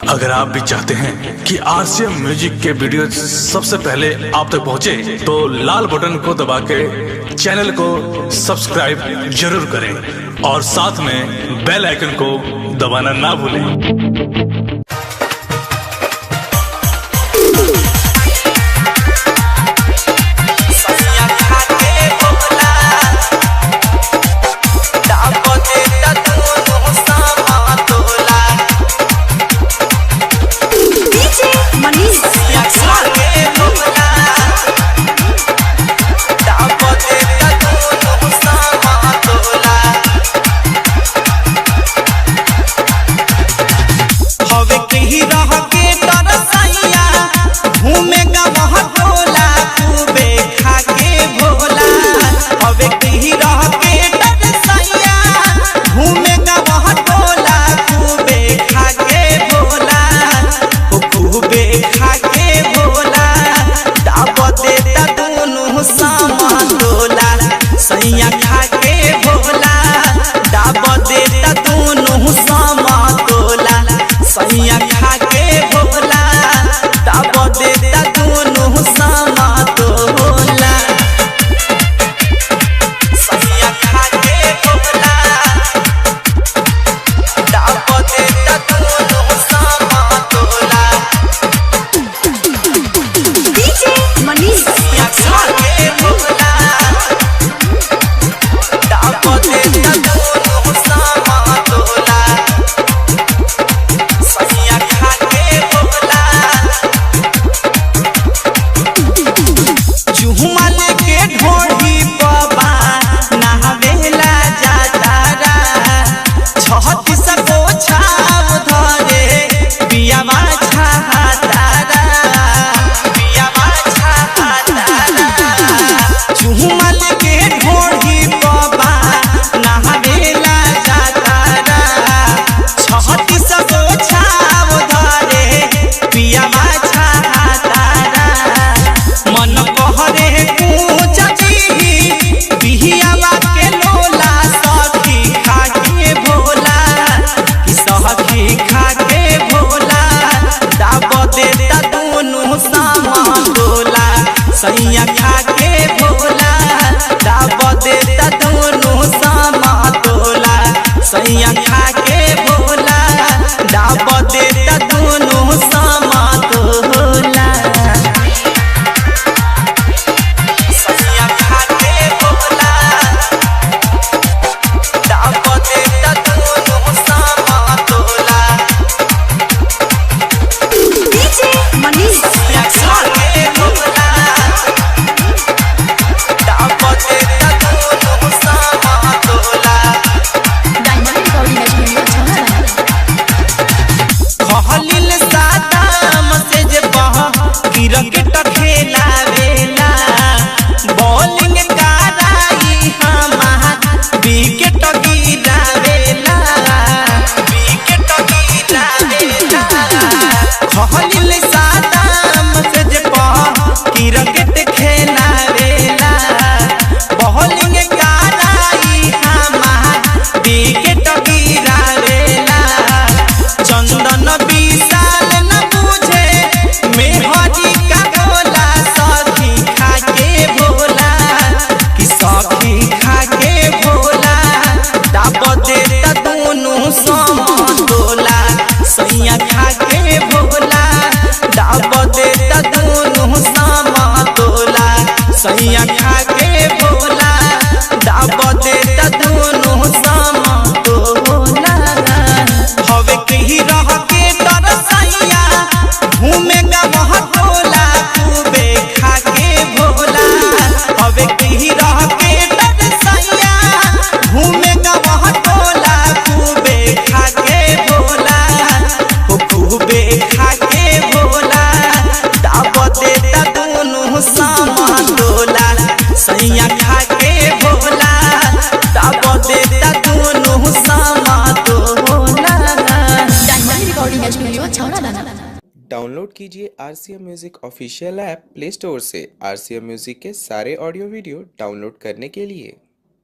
अगर आप भी चाहते हैं कि आरसीएम म्यूजिक के वीडियो सबसे पहले आप तक पहुंचे, तो लाल बटन को दबा के चैनल को सब्सक्राइब जरूर करें और साथ में बेल आइकन को दबाना ना भूलें। सैया खा के भोला दाब देता दोनों समतोला, सैया खा के भोला दाब देता दोनों समतोला, सैया खा के भोला दाब देता दोनों समतोला। डीजे मनीष सैया खा के भोला सैया खा के भोला दाब देता दोनों समतोला, सैया खा के भोला दाब देता दोनों समतोला, सैया खा के भोला दाब देता दोनों समतोला। डीजे मनीष खा के भोला क्रिकेट खेलावेला बॉलिंग कराई हमार विकेट गिरावेला, विकेट गिरावेला खलिल सादाम से जे क्रिकेट खेलावेला बॉलिंग कराई हमार विकेट गिरावेला। चंदन विशाल न बुझे मेहदी का बोला, सखी खा के भोला कि सखी खा के भोला दाब देता दोनों समतोला, सैया खा के भोला दाब देता दोनों समतोला, सैया खा के भोला दाब देता दोनों समतोला। हवे कही रह के तरसैया घूमेगा वहाँ टोला खूबे खा के भोला, हवे कही रह के तरसैया घूमेगा वहाँ टोला खूबे खा के भोला, खूबे खा के भोला दाब देता दोनों समतोला, सैया खा के भोला दाब देता दोनों समतोला। रिकॉर्डिंग स्टूडियो छौरा दाना। डाउनलोड कीजिए RCM music official app play store से आरसीएम म्यूजिक के सारे ऑडियो वीडियो डाउनलोड करने के लिए।